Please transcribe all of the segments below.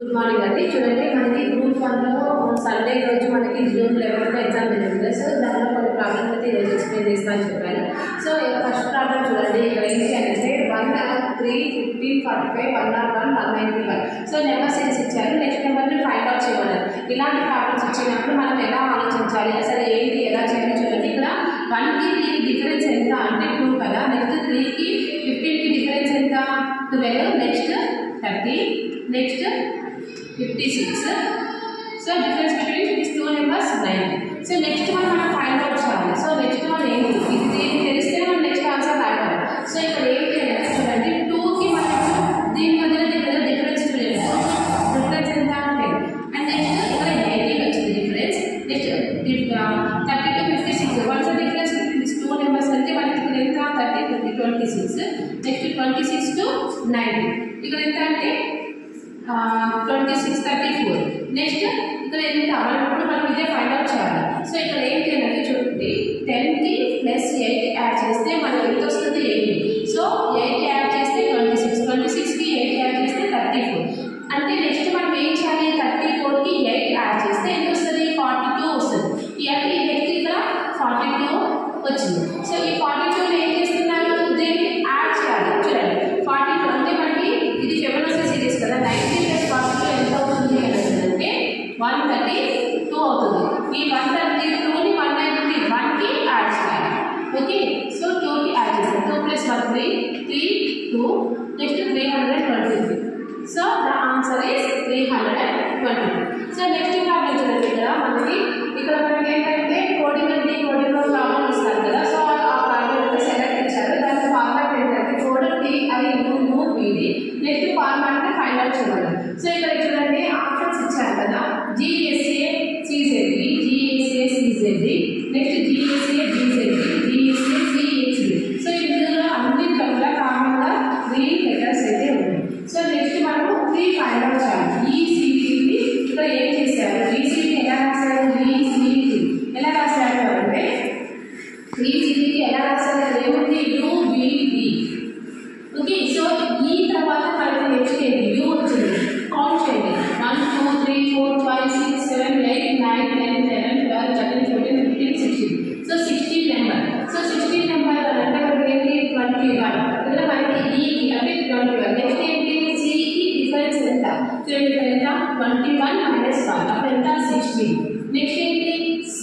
Good morning అండి. చూడండి, మనకి గ్రూప్ 1లో సండే రోజు మనకి జూన్ 11th ఎగ్జామ్ జరిగింది. సో దానిలో కొన్ని ప్రాబ్లమ్స్ అయితే ఈరోజు ఎక్స్ప్లెయిన్ చేస్తాను చెప్పాను. సో ఫస్ట్ ప్రాబ్లం చూడండి, ఇక్కడ ఏంటి అంటే 1, 3, 15, 45, 101, 195. సో నెంబర్ సిరీస్ ఇచ్చారు. నెక్స్ట్ నెంబర్ని ఫైండ్ అవుట్ చేయమన్నారు. ఇలాంటి ప్రాబ్లమ్స్ ఇచ్చినప్పుడు మనం ఎలా ఆలోచించాలి, అసలు ఏంటి ఎలా చేయాలి చూడండి. ఇక్కడ 1కి 3కి డిఫరెన్స్ ఎంత అంటే 2 కదా. నెక్స్ట్ 3కి 15కి డిఫరెన్స్ ఎంత 12, next 30, next 56. So difference between these two numbers 9. So next one మనం ఫైండ్ అవుట్ చేయాలి. సో నెక్స్ట్ వన్ ఏంటి, ఇది తెలిస్తే మనం నెక్స్ట్ ఆన్సర్ రాయాలి. సో ఇక్కడ ఏంటి అంటే చూడండి, 2కి మనకు దీని మధ్యలో డిఫరెన్స్ లేదు. డిఫరెన్స్ ఎంత అంటే అండ్ నెక్స్ట్ ఇక్కడ 18 వచ్చింది difference. Next 30 to 56. What's the difference between this two numbers అంటే మనకి ఇక్కడ ఎంత 30, 26. Next 26 to 9. ఇక్కడ ఎంత అంటే 26, 34. నెక్స్ట్ ఇక్కడ ఎంత మనం ఇదే ఫైండ్ అవుట్ చేయాలి. సో ఇక్కడ ఏంటి అంటే చూడండి, 10కి +8 యాడ్ చేస్తే మనకి ఎంత వస్తుంది 80. సో 8 యాడ్ చేస్తే 26, 26కి 8 యాడ్ చేస్తే 34. అంటే నెక్స్ట్ మనం ఏం చేయాలి, 34కి 8 యాడ్ చేస్తే ఎంత వస్తుంది 42 వస్తుంది. ఈ 8కి ఇక్కడ 42 వచ్చింది. సో ఈ 42ని ఏం చేస్తున్నారు, దీన్ని యాడ్ చేయాలి. చూడండి 42 అంటే మనకి ఇది ఫిబొనాచి సిరీస్ కదా. 90 + 42 ఎంత అవుతుంది అంటే 132 అవుతుంది. ఈ 132ని 191కి యాడ్ చేయాలి. ఓకే, సో 2కి యాడ్ చేస్తాం. 2 + 1 3, 3, 2, next 323. So the answer is 323. So next problem చూడండి, ఇక్కడ మనకి ఏంటంటే కోడింగ్ అండ్ డీకోడింగ్ లో ప్రాబ్లం ఇస్తారు కదా. సో ఆ ప్రాబ్లం సెలెక్ట్ చేశారు. దాని ఫార్మాట్ ఏంటంటే code TIUUVD. Next format find out చేయాలి. సో ఇక్కడ చూడండి ఆప్షన్స్ ఇచ్చారు కదా, GSA CZD, GSA CZD, next GSA BZD, GSA CHD. So ఇందులో అన్నింటిలో కూడా కామన్ గా 3 లెటర్స్ అయితే ఉన్నాయి. సో నెక్స్ట్ మనం 3 ఫైండ్ అవుట్ చేయాలి. ECD ఇక్కడ ఏం చేశారు, ECD ఎలా రాశారు, ECD ఎలా రాశారు అంటే ECD ఎలా రాశారు, ఏముంది UVD. ఓకే, సో ఈ తర్వాత మనకి నెక్స్ట్ U వచ్చింది. కౌంట్ చేయండి, 1, 2, 3, 4, 5, 6, 7, 8, 9, 10, 11, 12, 13, 14, 15, 16. So 16 number. సో 16 నెంబర్ అంటే మనకి ఏంటి 21. ఇక్కడ మనకి E అంటే 21. నెక్స్ట్ ఏంటి Cకి డిఫరెన్స్ ఎంత చూడండి, ఇక్కడ ఎంత 21 - 1 అప్పుడు ఎంత 16. నెక్స్ట్ ఏంటి C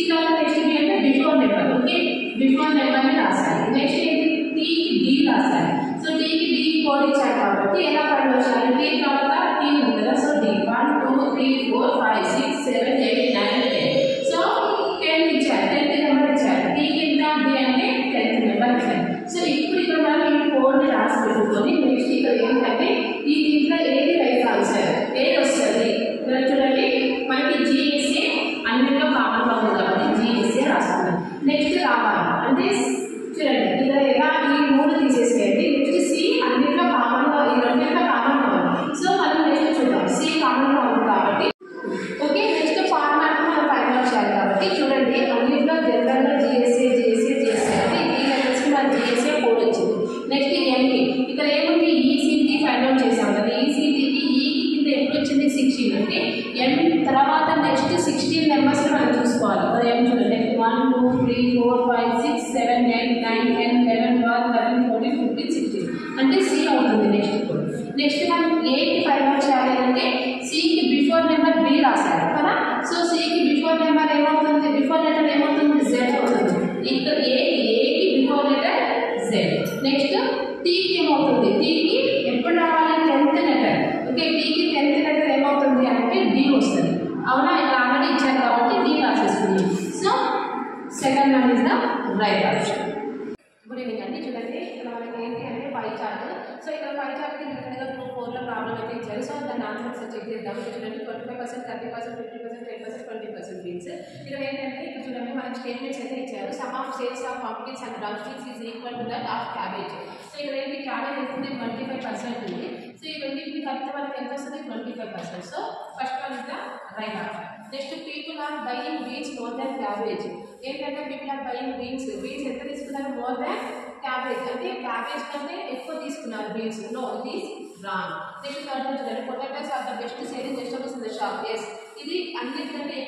తర్వాత నెక్స్ట్ అంటే బిఫోర్ నెంబర్. ఓకే, బిఫోర్ నెంబర్ని రాశాలి. నెక్స్ట్ ఏంటి Tకి D రాశాలి. సో Tకి D కోడ్ ఇచ్చారు కాబట్టి ఎలా ఫైండ్ అవుట్ చేయాలి, T తర్వాత T ఉంది కదా. So D 1, 2, 3, 4, 5, 6, 7, 8, 9, 10. సో 10 ఇచ్చారు, 10th నెంబర్ ఇచ్చారు. Tకి ఎంత D అంటే 10th నెంబర్ ఇచ్చారు. సో ఇప్పుడు ఇక్కడ మనం ఈ కోడ్ని రాసి పెట్టుకొని నెక్స్ట్ ఇక్కడ ఏంటంటే ఈ దీంట్లో ఏది రైట్ ఆన్సర్ ఏది వస్తుంది చూడండి. మనకి GSA అన్నింటిలో కామన్ గా ఉంది కాబట్టి GSA రాస్తున్నాం. నెక్స్ట్ రావాలి అంటే చూడండి, ఇక్కడ ఎలా ఈ 3 తీసేసేయండి. నెక్స్ట్ C అన్నింటిలో కామన్ గా, ఈ రెండింటిలో కామన్ గా ఉంది. సో మనం నెక్స్ట్ చూద్దాం, C కామన్ గా ఉంది కాబట్టి. ఓకే, నెక్స్ట్ ఫార్మాట్ మనం ఫైండ్ అవుట్ చేయాలి కాబట్టి చూడండి, అన్నింటిలో జనరల్ గా GSA అంటే ఈ లెటర్స్ కి మన GSA కోడ్ వచ్చింది. నెక్స్ట్ ME ఇక్కడ ఏముంది ECD ఫైండ్ అవుట్ చేసాం కదా. ECDకి E కింద ఎప్పుడు వచ్చింది 16 అంటే M తర్వాత నెక్స్ట్ 16 నెంబర్స్ మనం చూసుకోవాలి. ఇక్కడ M చూడండి, నెక్స్ట్ 1, 2, 3, 4, 5, 6, 7, 8, 9, 10, 11, 12, 13, 14, 15, 16 అంటే C అవుతుంది నెక్స్ట్ కోడ్. నెక్స్ట్ మనం Aకి ఫైండ్ అవుట్ చేయాలి అంటే Cకి బిఫోర్ నెంబర్ B రాశారు కదా. సో Cకి బిఫోర్ నెంబర్ ఏమవుతుంది, బిఫోర్ లెటర్ ఏమవుతుంది Z అవుతుంది. ఇక్కడ Aకి బిఫోర్ లెటర్ Z. నెక్స్ట్ Tకి ఏమవుతుంది, Tకి ఎప్పుడు రావాలి 10th letter. Okay, Tకి 10th letter ఏమవుతుంది అంటే D వస్తుంది. అవునా, ఇక్కడ ఆల్రెడీ ఇచ్చారు కాబట్టి D రాసేసుకుందాం. So second one is the right option. Good evening అండి. చూడండి ఇక్కడ మనకి ఏంటి అంటే పై చార్ట్. సో ఇక్కడ పై చార్ట్ కి గ్రూప్ 4లో ప్రాబ్లం అయితే ఇచ్చారు. సో దాని ఆన్సర్స్ చెక్ చేద్దాం. చూడండి 25%, 30%, 50%, 10%, 20% మీన్స్ ఇక్కడ ఏంటంటే ఇక్కడ చూడండి మనకి స్టేట్మెంట్స్ అయితే ఇచ్చారు. Some of sales of pumpkins and Drumsticks is equal to that of cabbage. So ఇక్కడ ఏంటి క్యాబేజ్ ఉంటుంది 25% ఉంది. సో ఈ రెండింటిని కలిపితే మనకి ఎంత వస్తుంది 25%. So first one is the right answer. Next people are buying beans more than cabbage. ఏంటంటే పీపుల్ ఆర్ బయింగ్ బీన్స్ ఎంత తీసుకున్నారు మోర్ దాన్ క్యాబేజ్ అంటే క్యాబేజ్ కంటే ఎక్కువ తీసుకున్నారు beans. No, it is wrong. Next third potatoes are the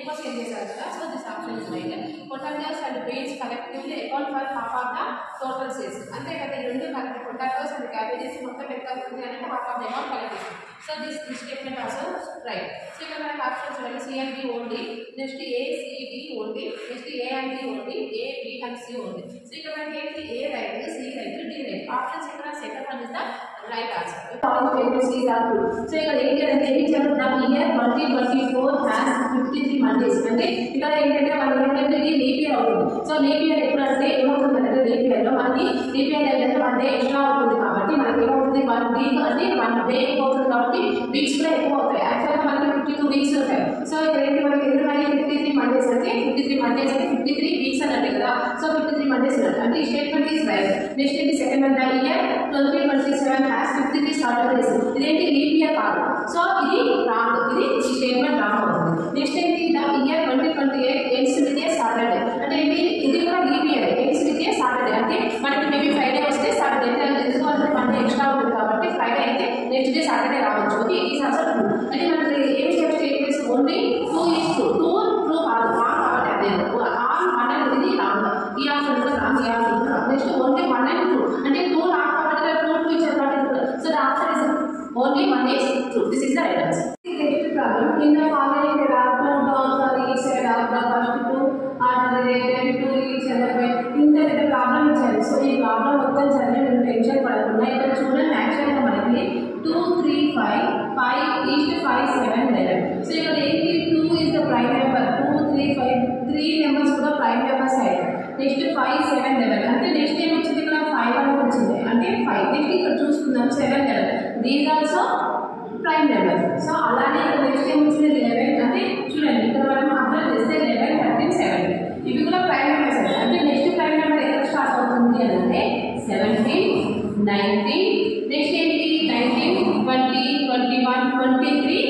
glucose ఏం చేశారు కదా. So this option is right. Potatoes and beans collectively account for half of the total sales. అంతే కదా, ఈ రెండు కలిపి పొటాటోస్ అండ్ క్యాబేజెస్ మొత్తం ఎంత అవుతుంది అంటే half of the amount collect చేస్తాం. So this statement also right. So ఇక్కడ మనకి ఆప్షన్ చూడండి, C and D only, next A C D only, next A and D only, A B and C only. So ఇక్కడ మనకి ఏంటి, A right, C right, D right. Options ఇక్కడ second one is the right answer. So ఇక్కడ ఏంటి అంటే ఏమి ఇచ్చారు, the year 2024 has 53 Mondays. అంటే ఇక్కడ ఏంటంటే మనకి ఏంటంటే ఇది లీప్ ఇయర్ అవుతుంది. సో లీప్ ఇయర్ ఎప్పుడు అంటే ఏమవుతుంది అంటే లీప్ ఇయర్లో మనకి లీప్ ఇయర్ ఏంటంటే 1 డే ఎక్స్ట్రా అవుతుంది కాబట్టి మనకి ఏమవుతుంది 1 వీక్ అంటే 1 డే ఎక్కువ అవుతుంది కాబట్టి వీక్స్ కూడా ఎక్కువ అవుతాయి. యాక్చువల్గా మనకి 52 వీక్స్ ఉంటాయి. సో ఇక్కడ ఏంటి మనకి ఎన్ని ఉన్నాయి 53 మండేస్ అంటే 53 మండేస్ అంటే 53 వీక్స్ అన్నట్టు కదా. సో 53 మండేస్ అంటే ఈ స్టేట్మెంట్ ఈస్ రైట్. నెక్స్ట్ ఏంటి second one, the year 2027 has 53 Saturdays. ఇదేంటి లీప్ ఇయర్ కాదు. సో ఇది రాంగ్, ఇది ఈ స్టేట్మెంట్ రాంగ్ అవుతుంది. నెక్స్ట్ ఏంటి the year 2028 ends with a Saturday. అంటే ఏంటి ఇది కూడా leap year, ends with a Saturday. అంటే మనకి మేబీ ఫ్రైడే వస్తే సాటర్డే, ఎందుకు అంటే 1 డే ఎక్స్ట్రా ఉంటుంది కాబట్టి ఫ్రైడే అయితే నెక్స్ట్ డే సాటర్డే రావచ్చు. ఓకే, ఇది అసలు ట్రూ. అంటే మనకి ఏం statements only 2 is true. 2 true కాదు, రాంగ్ కాబట్టి అదే ఆన్ 1 and ఇది రాంగ్. ఈ ఆప్షన్ కూడా రాంగ్, ఈ ఆప్షన్ కూడా రాంగ్. నెక్స్ట్ ఓన్లీ 1 and 2 అంటే 2 రాంగ్ కాబట్టి 2 ఇచ్చారు కాబట్టి so the answer is only 1 is true. This is the right answer. Next problem, in the following there are 2 terms on each side of the first 2 are related to each other by ఇంత పెద్ద problem ఇచ్చారు. So ఈ problem మొత్తం చదివి మీరు tension పడకుండా ఇక్కడ చూడండి, యాక్చువల్గా మనకి 2 3 5 5 ఈస్ట్ 5 7 11. సో ఇక్కడ ఏంటి 2 is the prime number, 2 3 5 3 numbers కూడా ప్రైమ్ నెంబర్స్ అయ్యాయి. నెక్స్ట్ 5 7 11 అంటే నెక్స్ట్ ఏం వచ్చింది ఇక్కడ 5 అని వచ్చింది అంటే 5. నెక్స్ట్ ఇక్కడ చూసుకుందాం 7 11 these also prime number. So అలానే ఇక్కడ నెక్స్ట్ ఏం వచ్చింది 11 అంటే చూడండి ఇక్కడ మనం అబ్జర్వ్ చేస్తే 11 13 7 ఇవి కూడా ప్రైమ్ నెంబర్స్ అంటే నెక్స్ట్ ప్రైమ్ నెంబర్ ఎక్కడ స్టార్ట్ అవుతుంది అని అంటే 17 19 నెక్స్ట్ ఏంటి 19 20 21 23